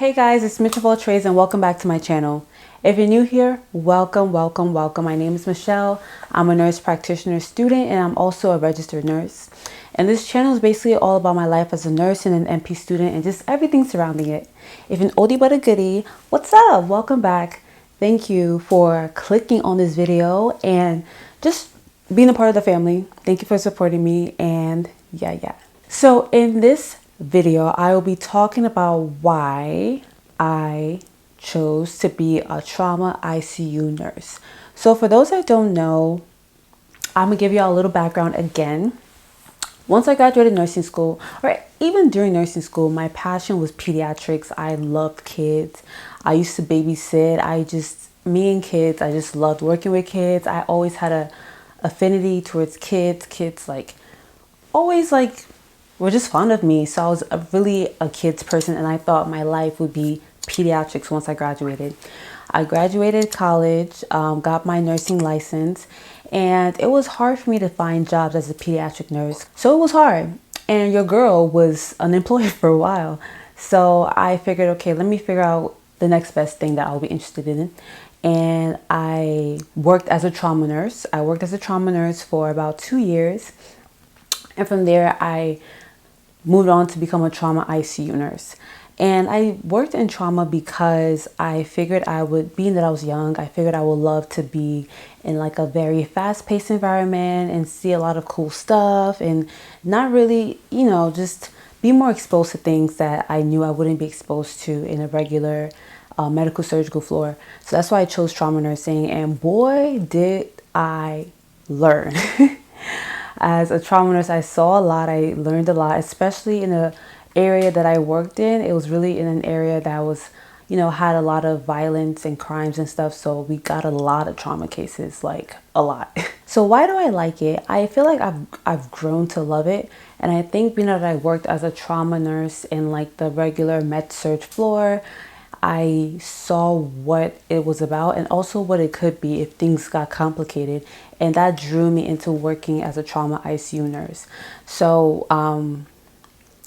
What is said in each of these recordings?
Hey guys, it's Mitchell Trays and welcome back to my channel. If you're new here, welcome. My name is Michelle. I'm a nurse practitioner student and I'm also a registered nurse. And this channel is basically all about my life as a nurse and an NP student and just everything surrounding it. If you're an oldie but a goodie, what's up? Welcome back. Thank you for clicking on this video and just being a part of the family. Thank you for supporting me and yeah. So in this video, I will be talking about why I chose to be a trauma ICU nurse. So for those that don't know, I'm gonna give you all a little background again. Once I graduated nursing school, or even during nursing school, my passion was pediatrics. I loved kids. I used to babysit. Me and kids, I just loved working with kids. I always had a affinity towards kids. Kids were just fond of me. So I was really a kids person and I thought my life would be pediatrics once I graduated. I graduated college, got my nursing license, and it was hard for me to find jobs as a pediatric nurse. So it was hard. And your girl was unemployed for a while. So I figured, okay, let me figure out the next best thing that I'll be interested in. And I worked as a trauma nurse. I worked as a trauma nurse for about 2 years. And from there, I moved on to become a trauma ICU nurse. And I worked in trauma because I figured being that I was young, I figured I would love to be in like a very fast-paced environment and see a lot of cool stuff and not really, just be more exposed to things that I knew I wouldn't be exposed to in a regular medical surgical floor. So that's why I chose trauma nursing, and boy, did I learn. As a trauma nurse, I saw a lot, I learned a lot, especially in the area that I worked in. It was really in an area that was, had a lot of violence and crimes and stuff. So we got a lot of trauma cases, like a lot. So why do I like it? I feel like I've grown to love it. And I think being that I worked as a trauma nurse in like the regular med surg floor, I saw what it was about and also what it could be if things got complicated. And that drew me into working as a trauma ICU nurse. So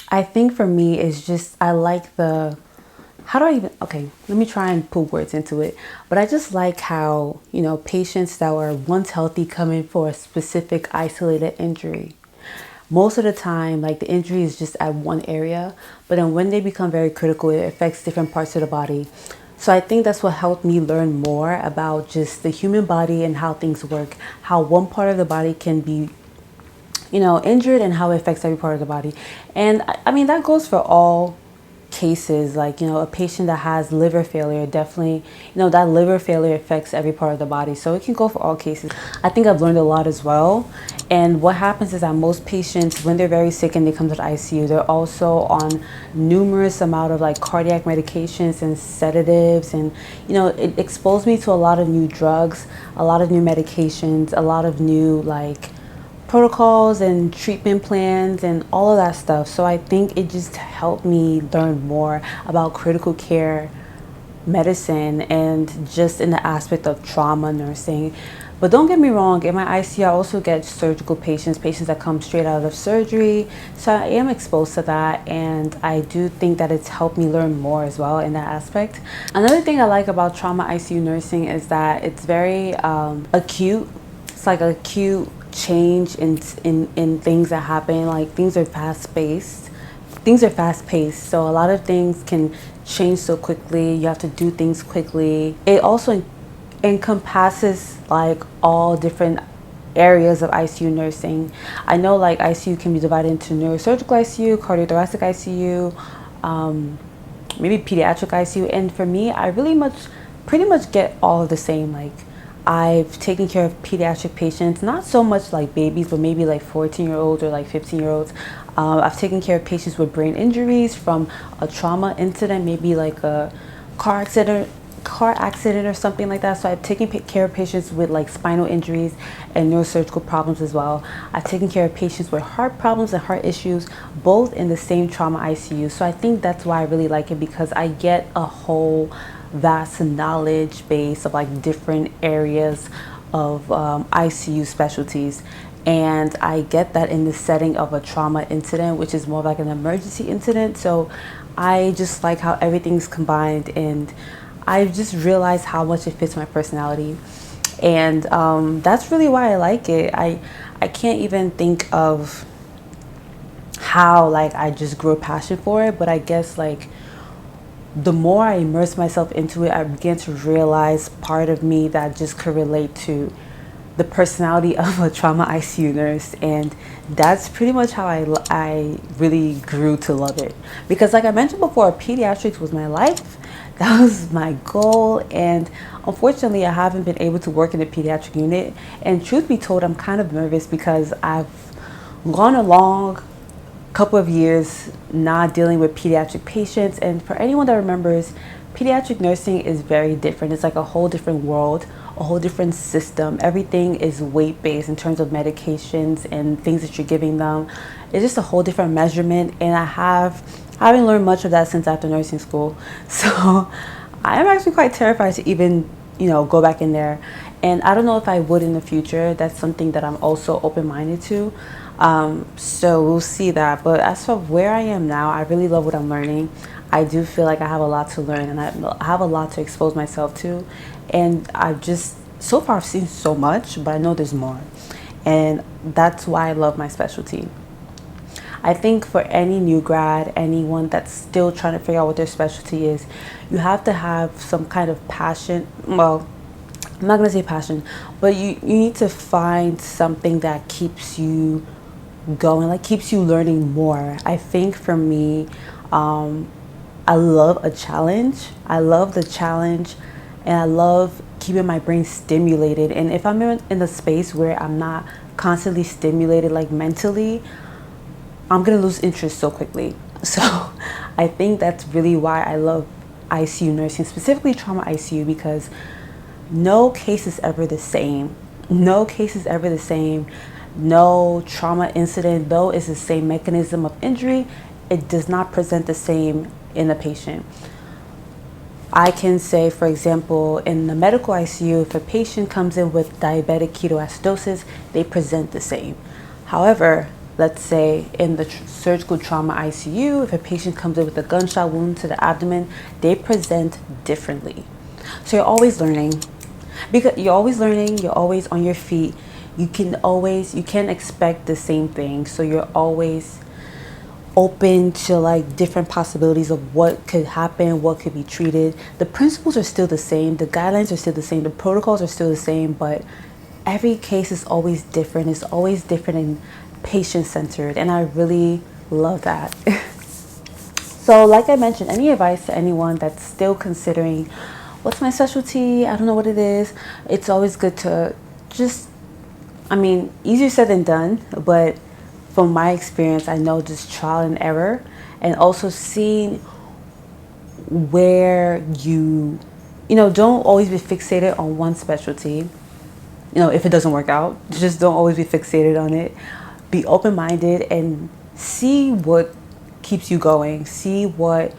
I think for me, it's just, I like okay, let me try and put words into it. But I just like how, patients that were once healthy come in for a specific isolated injury. Most of the time, like the injury is just at one area, but then when they become very critical, it affects different parts of the body. So I think that's what helped me learn more about just the human body and how things work, how one part of the body can be, injured and how it affects every part of the body. And I mean, that goes for all cases, like, a patient that has liver failure, definitely, that liver failure affects every part of the body. So it can go for all cases. I think I've learned a lot as well. And what happens is that most patients, when they're very sick and they come to the ICU, they're also on numerous amount of like cardiac medications and sedatives. And, it exposed me to a lot of new drugs, a lot of new medications, a lot of new like protocols and treatment plans and all of that stuff. So I think it just helped me learn more about critical care medicine and just in the aspect of trauma nursing. But don't get me wrong, in my ICU I also get surgical patients that come straight out of surgery. So I am exposed to that, and I do think that it's helped me learn more as well in that aspect. Another thing I like about trauma ICU nursing is that it's very acute. It's like acute change in things that happen. Like things are fast paced. So a lot of things can change so quickly. You have to do things quickly. It also encompasses like all different areas of ICU nursing. I know like ICU can be divided into neurosurgical ICU, cardiothoracic ICU, maybe pediatric ICU. And for me, I pretty much get all of the same. Like I've taken care of pediatric patients, not so much like babies, but maybe like 14-year-olds or like 15-year-olds. I've taken care of patients with brain injuries from a trauma incident, maybe like a car accident or something like that. So I've taken care of patients with like spinal injuries and neurosurgical problems as well. I've taken care of patients with heart problems and heart issues, both in the same trauma ICU. So I think that's why I really like it, because I get a whole vast knowledge base of like different areas of ICU specialties. And I get that in the setting of a trauma incident, which is more like an emergency incident. So I just like how everything's combined, and I just realized how much it fits my personality. And that's really why I like it. I can't even think of how like I just grew a passion for it, but I guess like the more I immerse myself into it, I began to realize part of me that just could relate to the personality of a trauma ICU nurse. And that's pretty much how I really grew to love it. Because like I mentioned before, pediatrics was my life. That was my goal. And unfortunately, I haven't been able to work in the pediatric unit. And truth be told, I'm kind of nervous because I've gone along couple of years not dealing with pediatric patients, and for anyone that remembers, pediatric nursing is very different. It's like a whole different world, a whole different system. Everything is weight based in terms of medications and things that you're giving them. It's just a whole different measurement, and I haven't learned much of that since after nursing school. So I'm actually quite terrified to even go back in there, and I don't know if I would in the future. That's something that I'm also open-minded to. So we'll see that. But as for where I am now, I really love what I'm learning. I do feel like I have a lot to learn, and I have a lot to expose myself to. And so far I've seen so much, but I know there's more. And that's why I love my specialty. I think for any new grad, anyone that's still trying to figure out what their specialty is, you have to have some kind of passion. Well, I'm not going to say passion, but you need to find something that keeps you going, like keeps you learning more. I think for me, I love a challenge. I love the challenge, and I love keeping my brain stimulated. And if I'm in a space where I'm not constantly stimulated, like mentally, I'm going to lose interest so quickly. So I think that's really why I love ICU nursing, specifically trauma ICU, because no case is ever the same. No case is ever the same. No trauma incident, though it's the same mechanism of injury, it does not present the same in the patient. I can say, for example, in the medical ICU, if a patient comes in with diabetic ketoacidosis, they present the same. However, let's say in the surgical trauma ICU, if a patient comes in with a gunshot wound to the abdomen, they present differently. So you're always learning. Because you're always learning, you're always on your feet. You can't expect the same thing. So you're always open to like different possibilities of what could happen, what could be treated. The principles are still the same, the guidelines are still the same, the protocols are still the same, but every case is always different. It's always different and patient-centered, and I really love that. So like I mentioned, any advice to anyone that's still considering, what's my specialty? I don't know what it is. It's always good to easier said than done, but from my experience, I know just trial and error, and also seeing where don't always be fixated on one specialty. If it doesn't work out, just don't always be fixated on it. Be open-minded and see what keeps you going. See what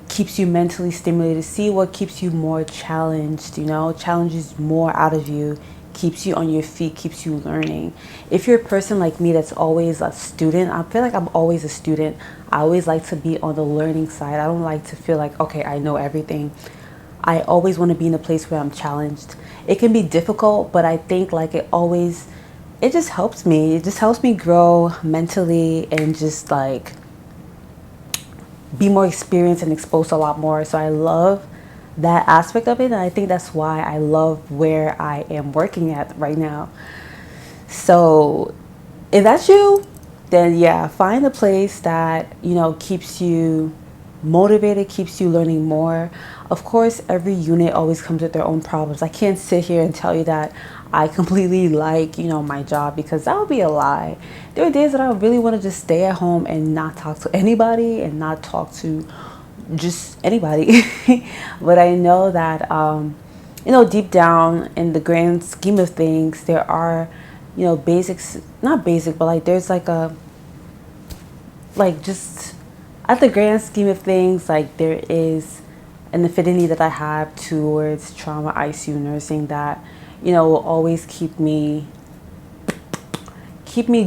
keeps you mentally stimulated. See what keeps you more challenged, challenges more out of you, keeps you on your feet, keeps you learning. If you're a person like me that's always a student, I feel like I'm always a student. I always like to be on the learning side. I don't like to feel like, okay, I know everything. I always want to be in a place where I'm challenged. It can be difficult, but I think like it just helps me. It just helps me grow mentally and just like be more experienced and exposed to a lot more. So I love that aspect of it, and I think that's why I love where I am working at right now. So if that's you, then yeah, find a place that keeps you motivated, keeps you learning more. Of course, every unit always comes with their own problems. I can't sit here and tell you that I completely like my job, because that would be a lie. There are days that I really want to just stay at home and not talk to anybody and not talk to just anybody. But I know that deep down in the grand scheme of things, there are basics, not basic, but like there's like just at the grand scheme of things, like there is an affinity that I have towards trauma ICU nursing that will always keep me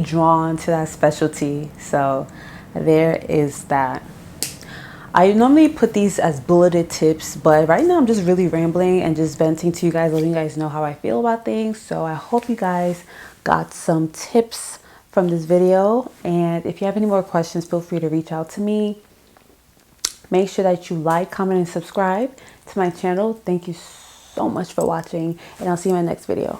drawn to that specialty. So there is that. I normally put these as bulleted tips, but right now I'm just really rambling and just venting to you guys, letting you guys know how I feel about things. So I hope you guys got some tips from this video. And if you have any more questions, feel free to reach out to me. Make sure that you like, comment, and subscribe to my channel. Thank you so much for watching, and I'll see you in my next video.